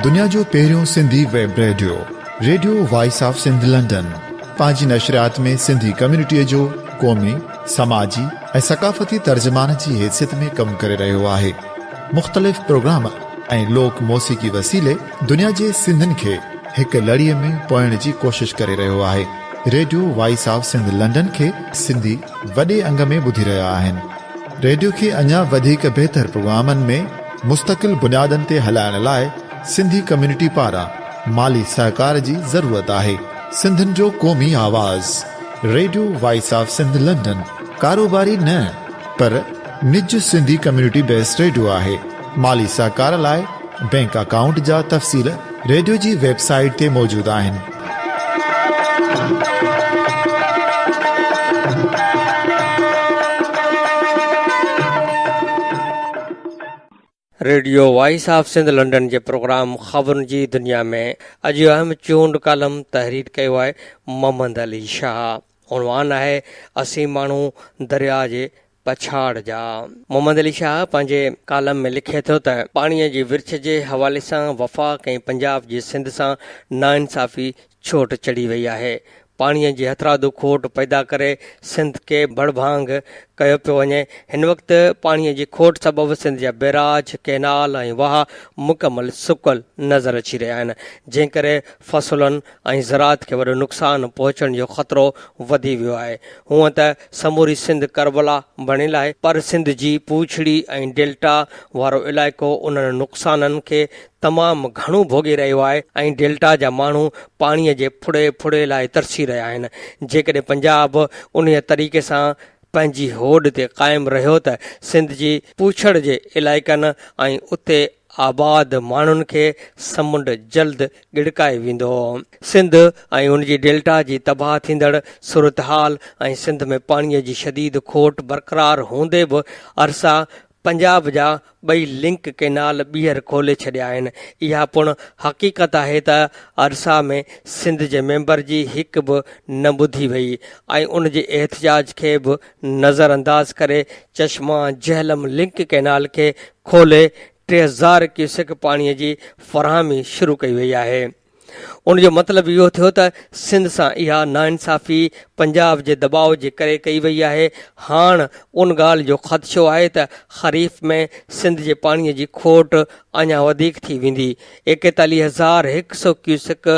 दुनिया जो पहिरियों Sindhi web radio voice of Sindh London पंहिंजी नशरियात में सिंधी कम्युनिटीअ जो क़ौमी, समाजी ऐं सक़ाफ़ती तर्जुमान जी हैसियत में कमु करे रहियो आहे। मुख़्तलिफ़ प्रोग्राम ऐं लोक मौसीक़ी वसीले दुनिया जे सिंधनि खे हिकु लड़ीअ में पोइण जी कोशिश करे रहियो आहे। Radio voice of Sindh London खे सिंधी वॾे अंग में ॿुधी रहिया आहिनि। रेडियो खे अञा वधीक बहितर प्रोग्रामनि में मुस्तक़िल बुनियादनि ते हलाइण लाइ सिंधी कम्युनिटी पारां माली सहकार जी ज़रूरत आहे। सिंधनि जो क़ौमी आवाज़ radio voice of Sindh London कारोबारी न पर निज सिंधी कम्युनिटी बेस्ड रेडियो आहे। माली सहकार लाइ बैंक अकाउंट जा तफ़सील रेडियो जी वेबसाइट ते मौजूद आहिनि। Radio voice of Sindh London जे प्रोग्राम ख़बरुनि जी दुनिया में अॼु अहम चूंड कालम तहरीर कयो आहे मोहम्मद अली शाह। उनवान आहे असी माण्हू दरिया जे पछाड़ जा। मोहम्मद अली शाह पंहिंजे कालम में लिखे थो त पाणीअ जी विर्छ जे हवाले सां वफ़ाक़ ऐं पंजाब जी सिंध सां नाइंसाफ़ी छोट चढ़ी वई आहे। पाणीअ जी हथरादू खोट पैदा करे सिंध खे बड़भांग कयो पियो वञे। हिन वक़्तु पाणीअ जी खोट सबबि सिंध जा बैराज, कैनाल ऐं वाह मुकमल सुकल नज़र अची रहिया आहिनि, जंहिं करे फ़सुलनि ऐं ज़रात खे वॾो नुक़सानु पहुचण जो ख़तरो वधी वियो आहे। हूअं त समूरी सिंध करबला बणियल आहे, पर सिंध जी पूछड़ी ऐं डेल्टा वारो इलाइक़ो उन्हनि नुक़साननि खे तमामु घणो भोॻे रहियो आहे ऐं डेल्टा जा माण्हू पाणीअ जे फुड़े लाइ तरसी रहिया आहिनि। जेकॾहिं पंजाब उन तरीक़े सां पंहिंजी होड़ ते क़ाइमु रहियो त सिंध जी पूछड़ जे इलाइक़नि ऐं उते आबाद माण्हुनि खे समुंड जल्द गिड़काए वेंदो। सिंध ऐं उन जी डेल्टा जी तबाह थींदड़ सूरतहाल ऐं सिंध में पाणीअ जी शदीद खोट बरक़रार हूंदे बि अरसा पंजाब जा ॿई लिंक कैनाल ॿीहर खोले छॾिया आहिनि। इहा पिणु हक़ीक़त आहे त अरसा में सिंध जे मेंबर जी हिकु बि न ॿुधी वई ऐं उन जे एहतिजाज खे बि नज़रअंदाज़ करे चश्मा जहलम लिंक कैनाल खे खोले 3000 क्यूसेक पाणीअ जी फ़राहमी शुरू कई वई आहे। उन जो मतिलबु इहो थियो त सिंध सां इहा नाइंसाफ़ी पंजाब जे दबाव जे करे कई वई आहे। हाणे उन ॻाल्हि जो ख़दशो आहे त ख़रीफ़ में सिंध जे पाणीअ जी खोट अञा वधीक थी वेंदी। 41,100 क्यूसेक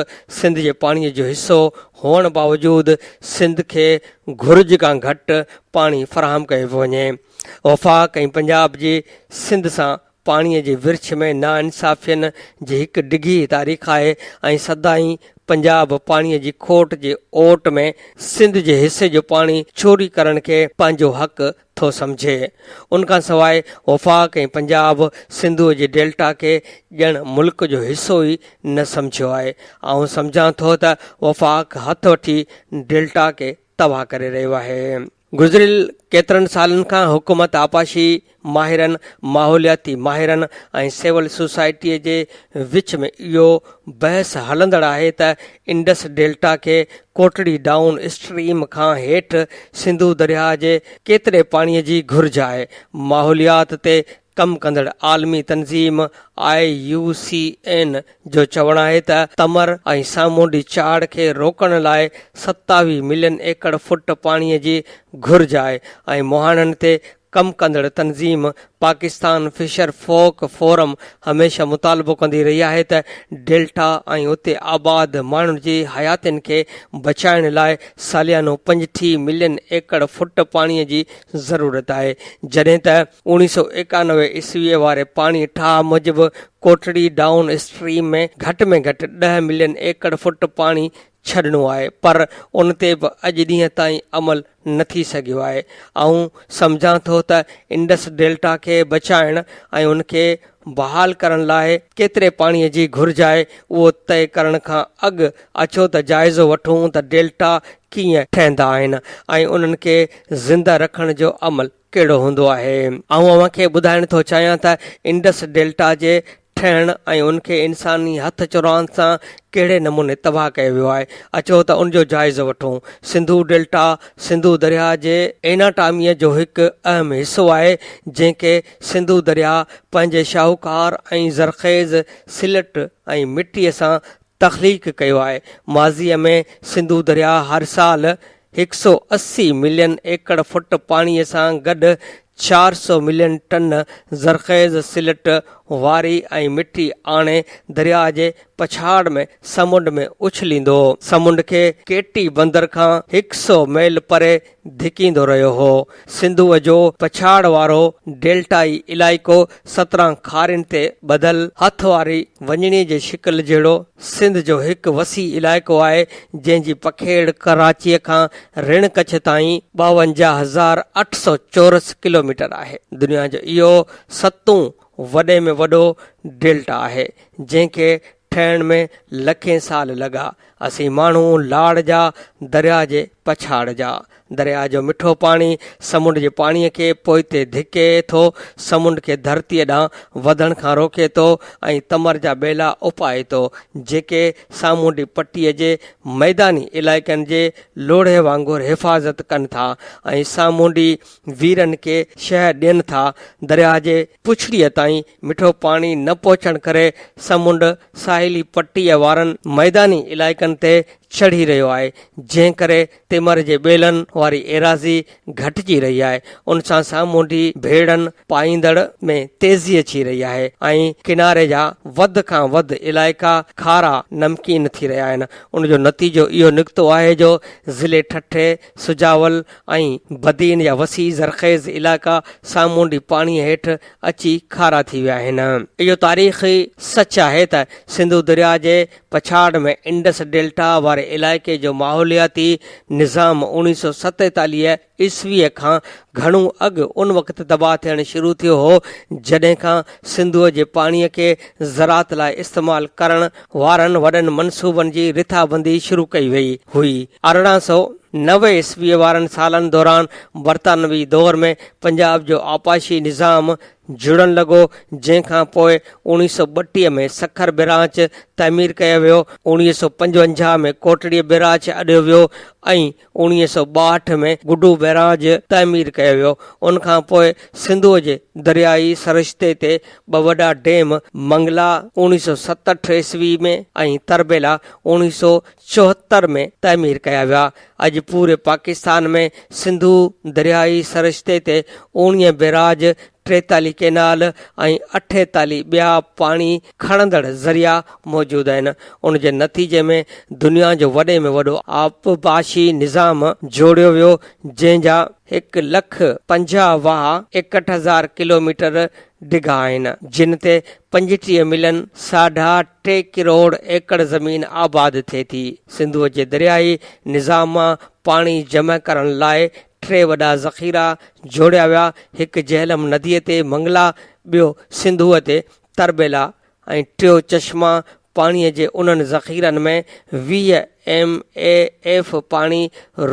सिंध जे पाणीअ जो हिसो हुअण बावजूदि सिंध खे घुर्ज खां घटि पाणी फ़राहम कयो पियो वञे। वफ़ाक़ ऐं पंजाब जी सिंध सां पाणीअ जे विर्छ में नाइंसाफ़ियनि जी हिकु डिघी तारीख़ आहे ऐं सदाईं पंजाब पाणीअ जी खोट जे ओट में सिंध जे हिसे जो पाणी चोरी करण खे पंहिंजो हक़ थो सम्झे। उनखां सवाइ वफ़ाक़ ऐं पंजाब सिंधूअ जे डेल्टा खे ॼण मुल्क जो हिसो ई न सम्झियो आहे। ऐं सम्झां थो त वफ़ाक़ हथ वठी डेल्टा खे तबाह करे रहियो आहे। गुज़िरियल केतिरनि सालनि खां हुकूमत आपाशी माहिरनि, माहौलियाती माहिरनि ऐं सिविल सोसाइटीअ जे विच में इहो बहस हलंदड़ आहे त इंडस डेल्टा खे कोटड़ी डाउन स्ट्रीम खां हेठि सिंधू दरिया जे केतिरे पाणीअ जी घुर्ज आहे। माहौलियात ते कमु कंदड़ आलमी तंज़ीम IUCN जो चवणु आहे त तमर ऐं सामूंडी चाड़ खे रोकण लाइ 27 मिलियन एकड़ फुट पाणीअ जी घुर्ज आहे ऐं मुहाणनि ते कमु कंदड़ तंज़ीम पाकिस्तान फिशर फोक फोरम हमेशह मुतालबो कंदी रही आहे त डेल्टा ऐं उते आबाद माण्हुनि जी हयातियुनि खे बचाइण लाइ सालियानो 35 मिलियन एकड़ फुट पाणीअ जी ज़रूरत आहे, जॾहिं त 1991 ईस्वीअ वारे पाणी ठाह मूजिबि कोटड़ी डाउन स्ट्रीम में घटि 10 मिलियन एकड़ फुट पाणी छॾिणो आहे, पर उन ते बि अॼु ॾींहं ताईं अमल न थी सघियो आहे। ऐं सम्झां थो त इंडस डेल्टा खे बचाइण ऐं उनखे बहाल करण लाइ केतिरे पाणीअ जी घुर्ज आहे उहो तइ करण खां अॻु अचो त जाइज़ो वठूं त डेल्टा कीअं ठहंदा आहिनि ऐं उन्हनि खे ज़िंदा रखण जो अमल कहिड़ो हूंदो आहे। ऐं अव्हांखे ॿुधाइण थो चाहियां त इंडस डेल्टा जे ठहिण ऐं उनखे इंसानी हथ चुराण सां कहिड़े नमूने तबाह कयो वियो आहे। अचो त उनजो जाइज़ो वठूं। सिंधु डेल्टा सिंधु दरिया जे एनाटॉमीअ जो हिकु अहम हिसो आहे, जंहिंखे सिंधु दरिया पंहिंजे शाहूकार ऐं ज़रख़ेज़ सिलट ऐं मिटीअ सां तख़लीक़ कयो आहे। माज़ीअ में सिंधु दरिया हर साल 180 मिलियन एकड़ फुट पाणीअ सां गॾु 400 मिलियन टन ज़रख़ेज़ सिलट वारी ऐं मिटी आणे दरिया जे पछाड़ में समुंड में उछलींदो। समुंड खे केटी बंदर खां 100 मील परे धिकींदो रहियो हो। सिंधुअ जो पछाड़ वारो डेल्टाई इलाइक़ो 17 खारिन ते बदल हथ वारी वञणी जे शिकिल जहिड़ो सिंध जो हिकु वसी इलाइक़ो आहे, जंहिंजी पखेड़ कराचीअ खां ऋण कच्छ ताईं 52,800 चौरस किलोमीटर आहे। दुनिया जो इहो 7 वॾे में वॾो डेल्टा आहे, जंहिंखे ठहिण में लखें साल लॻा। असीं माण्हू लाड़ जा दरिया जे पछाड़ जा। दरिया जो मिठो पाणी समुंड जे पाणीअ खे पोइते धिके थो, समुंड खे धरतीअ ॾांहुं वधण खां रोके थो ऐं तमर जा ॿेला उपाए थो, जेके सामूंडी पटीअ जे मैदानी इलाइक़नि जे लोढ़े वांगुरु हिफ़ाज़त कनि था ऐं सामूंडी वीरनि खे शह ॾियनि था। दरिया जे पुछड़ीअ ताईं मिठो पाणी न पहुचण करे समुंड साहिली पटीअ वारनि मैदानी इलाइक़नि ते चढ़ी रहियो आहे, जंहिं करे तिमर जे ॿेलनि वारी एराज़ी घटिजी रही आहे। उन सां सामूंडी भेड़नि पाईंदड़ में तेज़ी अची रही आहे ऐं किनारे जा वध खां वधि इलाइक़ा खारा नमकीन थी रहिया आहिनि। उनजो नतीजो इहो निकितो आहे जो ज़िले ठठे, सुजावल ऐं बदीन जा वसी ज़रख़ेज़ इलाइक़ा सामूंडी पाणीअ हेठि अची खारा थी विया आहिनि। इहो तारीख़ी सच आहे त सिंधु दरिया जे पछाड़ में इंडस डेल्टा वारे इलाइक़े जो माहौलियाती निज़ाम 1947 ईस्वीअ खां घणो अॻु उन वक़्तु तबाह थियणु शुरू थियो हो, जॾहिं खां सिंधुअ जे पाणीअ खे ज़रात लाइ इस्तेमालु करण वारनि वॾनि मनसूबनि जी रिथाबंदी शुरू कई वई हुई। 1890 ईस्वीअ वारनि सालनि दौरान बरतानवी दौर में पंजाब जो आपाशी निज़ाम जुड़ण लॻो, जंहिंखां पोइ 1932 में सखर बिराच तइमीर कयो वियो। 1955 में कोटड़ीअ बिराच अॾियो वियो ऐं 1962 में गुडू बैराज तइमीर कयो वियो। उनखां पोइ सिंधुअ जे दरियाई सरिश्ते ते 2 वॾा डेम मंगला 1967 ईस्वी में ऐं तरबेला 1974 में तइमीर कया विया। अॼु पूरे पाकिस्तान में सिंधु दरियाई सरिश्ते ते 19 बैराज, 43 केनाल ऐं 48 ॿिया पाणी खणंदड़ ज़रिया मौजूदु आहिनि। उन जे नतीजे में दुनिया जो वॾे में वॾो आबपाशी निज़ाम जोड़ियो वियो, जंहिंजा 1,50,000 वाह 61,000 किलोमीटर डिघा आहिनि, जिन ते 35 मिलियन 3.5 करोड़ एकड़ ज़मीन आबाद थिए थी। सिंधुअ जे दरियाई निज़ाम मां पाणी जमा करण लाइ 3 वॾा ज़ख़ीरा जोड़िया विया। हिकु जहलम नदीअ ते मंगला, ॿियो सिंधुअ ते तरबेला ऐं टियों चश्मा पाणीअ जे उन्हनि ज़ख़ीरनि में 20 MAF पाणी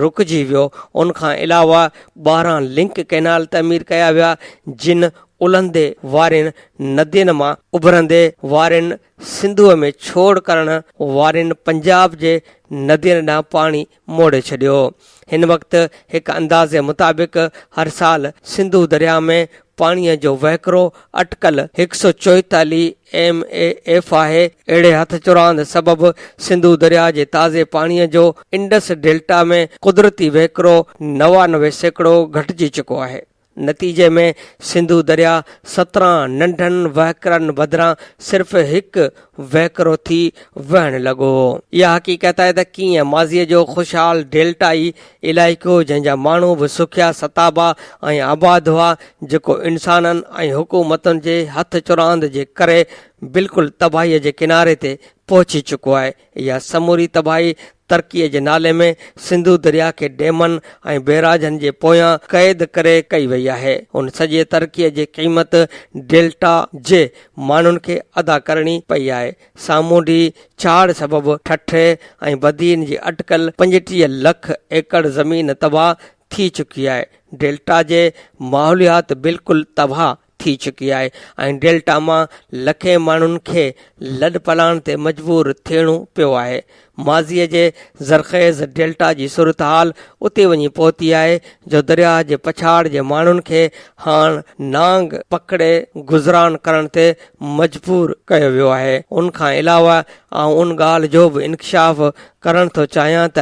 रुकिजी वियो। उनखां अलावा 12 लिंक कैनाल तइमीर कया विया, जिन उलंदे वारनि नदियुनि मां उभरंदे वारनि सिंधुअ में छोड़ करण वारनि पंजाब जे नदियुनि ॾांहुं पाणी मोड़े छॾियो। हिन वक़्तु हिकु अंदाज़े मुताबिक़ हर साल सिंधु दरिया में पाणीअ जो वहिकिरो अटकल 144 MAF आहे। अहिड़े हथ चुरांद सबबि सिंधु दरिया जे ताज़े पाणीअ जो इंडस डेल्टा में कुदरती वहिकिरो 99% घटिजी चुको आहे। नतीजे में सिंधु दरिया 17 नंढनि वहिकरनि बदिरां सिर्फ़ हिकु वहिकरो थी वहणु लॻो। इहा हक़ीक़त आहे त कीअं माज़ीअ जो ख़ुशहाल डेल्टाई इलाइक़ो, जंहिंजा माण्हू बि सुखिया सताबा ऐं आबाद हुआ, जेको इंसाननि ऐं हुकूमतुनि जे हथ चुरांद जे करे बिल्कुलु तबाहीअ जे किनारे ते पहुची चुको आहे। इहा समूरी तबाही तरक़ीअ जे नाले में सिंधु दरिया खे डेमनि ऐं बैराजनि जे पोयां क़ैद करे कई वई आहे। उन सॼे तरक़ीअ जी क़ीमत डेल्टा जे माण्हुनि खे अदा करणी पई आहे। सामूंडी चाड़ सबबि ठठे ऐं बदीन जी अटकल 35 लख एकड़ ज़मीन तबाह थी चुकी आहे। डेल्टा जे माहौलियात बिल्कुलु तबाह थी चुकी आहे ऐं डेल्टा मां लखे माण्हुनि खे लॾ पलाण ते मजबूर थियणो पियो आहे। माज़ीअ जे ज़रख़ेज़ डेल्टा जी सूरत हाल उते वञी पहुती आहे जो दरिया जे पछाड़ जे माण्हुनि खे हाणे नांग पकड़े गुज़रान करण ते मजबूर कयो वियो आहे। उन खां अलावा आउं उन ॻाल्हि जो बि इंकशाफ़ करणु थो चाहियां त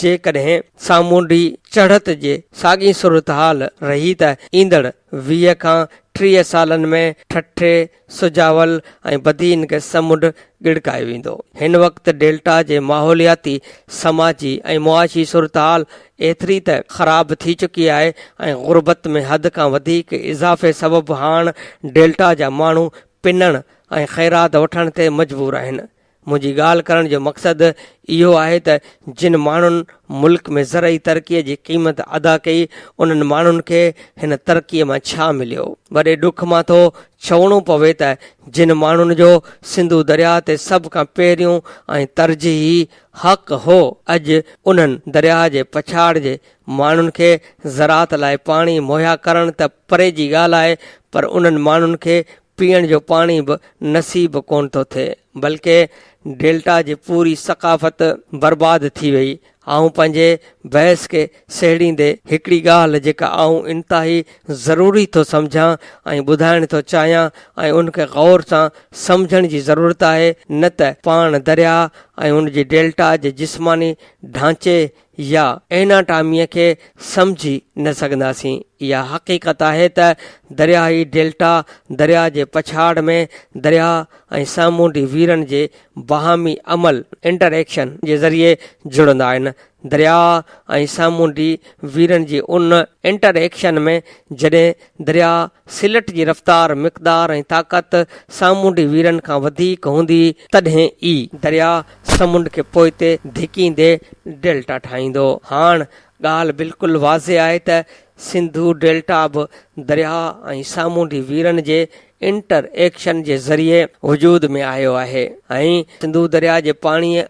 जेकॾहिं सामूंडी चढ़त जे साॻी सूरत हाल रही त ईंदड़ 20 खां 30 सालनि में ठठे सुजावल ऐं बदीन खे समुंड गिड़काए वेंदो। हिन वक़्तु डेल्टा जे माहौलियाती समाजी ऐं मुआशी सूरत हाल एतिरी त ख़राब थी चुकी आहे ऐं ग़ुरबत में हद खां वधीक इज़ाफ़े सबबु हाणे डेल्टा जा माण्हू पिनण ऐं ख़ैरात वठण ते मजबूर आहिनि। मुंहिंजी ॻाल्हि करण जो मक़सदु इहो आहे त जिन माण्हुनि मुल्क में ज़रई तरक़ीअ जी क़ीमत अदा कई उन्हनि माण्हुनि खे हिन तरक़ीअ मां छा मिलियो। वॾे ॾुख मां थो चवणो पवे त जिन माण्हुनि जो सिंधु दरिया ते सभ खां पहिरियों ऐं तरजीही हक़ हो, अॼु उन्हनि दरिया जे पछाड़ जे माण्हुनि खे ज़रात लाइ पाणी मुहैया करण त परे जी ॻाल्हि आहे, पर उन्हनि माण्हुनि खे पीअण जो पाणी बि नसीब कोन थो थिए, बल्कि डेल्टा जी पूरी सक़ाफ़त बर्बाद थी वई। आऊं पंहिंजे बहस खे सहेड़ींदे हिकिड़ी ॻाल्हि जेका आऊं इंतिहाई ज़रूरी थो सम्झां ऐं ॿुधाइण थो चाहियां ऐं उनखे गौर सां सम्झण जी ज़रूरत आहे, न त पाण दरिया ऐं उन जी डेल्टा जे जिस्मानी ढांचे या एनाटामीअ खे सम्झी न सघंदासीं। इहा हक़ीक़त आहे त दरियाई डेल्टा दरिया जे पछाड़ में दरिया ऐं सामूंडी वीरनि जे बाहमी अमल इंटरेक्शन जे ज़रिए जुड़ंदा आहिनि। दरिया ऐं सामूंडी वीरनि जी उन इंटरेक्शन में जॾहिं दरिया सिलट जी रफ़्तार मिक़दार ऐं ताक़त सामूंडी वीरनि खां वधीक हूंदी तॾहिं ई दरिया समुंड खे पोइते धिकींदे डेल्टा ठाहींदो। हाणे ॻाल्हि बिल्कुलु वाज़े आहे त सिंधु डेल्टा बि दरिया ऐं सामूंडी वीरनि जे इंटर एक्शन जे ज़रिए वजूद में आयो आहे ऐं सिंधु दरिया जे पाणीअ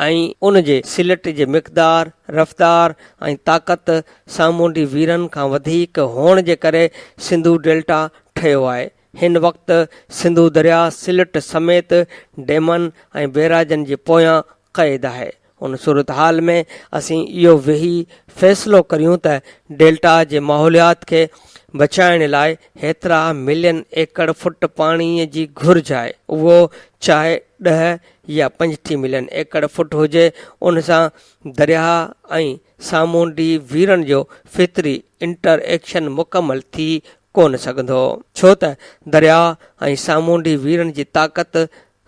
ऐं उन जे सिलट जे मिक़दार रफ़्तार ऐं ताक़त सामूंडी वीरनि खां वधीक हुअण जे करे सिंधु डेल्टा ठहियो आहे। हिन वक़्तु सिंधु दरिया सिलट समेत डेमन ऐं बैराजनि जे पोयां क़ैद आहे। उन सूरत हाल में असीं इहो वेही फ़ैसिलो करियूं त डेल्टा जे माहौलियात खे बचाइण लाइ हेतिरा मिलियन एकड़ फुट पाणीअ जी घुर्ज आहे, उहो चाहे 10 या 35 मिलियन एकड़ फुट हुजे। उन सां दरिया ऐं सामूंडी वीरनि जो फितरी इंटर एक्शन मुकमल थी कोन सघंदो, छो त दरिया ऐं सामूंडी वीरनि जी ताक़त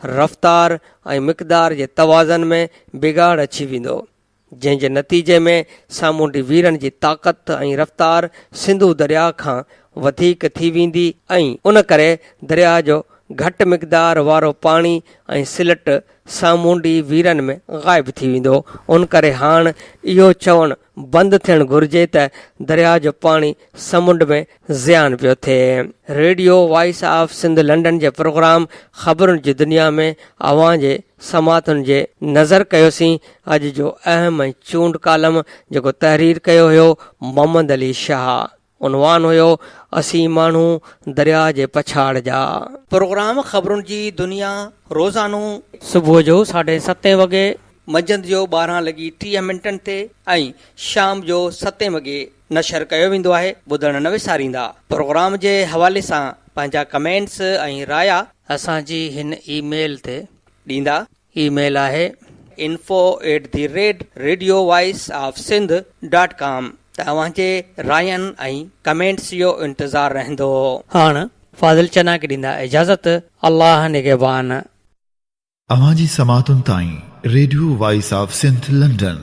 रफ़्तार ऐं मिक़दार जे तवाज़न में बिगाड़ अची वेंदो, जंहिं जे नतीजे में सामूंडी वीरनि जी ताक़त ऐं रफ़्तार सिंधु दरिया खां वधीक थी वेंदी ऐं उन करे दरिया जो घटि मिक़दार वारो पाणी ऐं सिलट सामूंडी वीरनि में ग़ाइब थी वेंदो। उन करे हाणे इहो चवणु बंदि थियणु घुर्जे त दरिया जो पाणी समुंड में ज़ियान पियो थिए। Radio voice of Sindh London जे प्रोग्राम ख़बरुनि जी दुनिया में अवां जे समातुनि जे नज़र कयोसीं अॼु जो अहम ऐं चूंड कालम जेको तहरीर कयो हुयो मोहम्मद अली शाह। उनवान हुयो असीं माण्हू दरिया जे पछाड़ जा। प्रोग्राम ख़बरुनि जी दुनिया रोज़ानो सुबुह जो 7:30 वॻे, मंझंदि जो 12:30 ते ऐं शाम जो 7 वॻे नशर कयो वेंदो आहे। ॿुधण न विसारींदा। प्रोग्राम जे हवाले सां पंहिंजा कमेंट्स ऐं राया असांजी हिन ईमेल ते ॾींदा। ईमेल आहे info@radiovoiceofsindh.com। तव्हांजे रायनि ऐं कमेंट्स जो इंतज़ारु रहंदो। हाणे फाज़िल चना खे ॾींदा इजाज़त। अल्लाह निगहबान। अवां जी समातुनि ताईं radio voice of Sindh London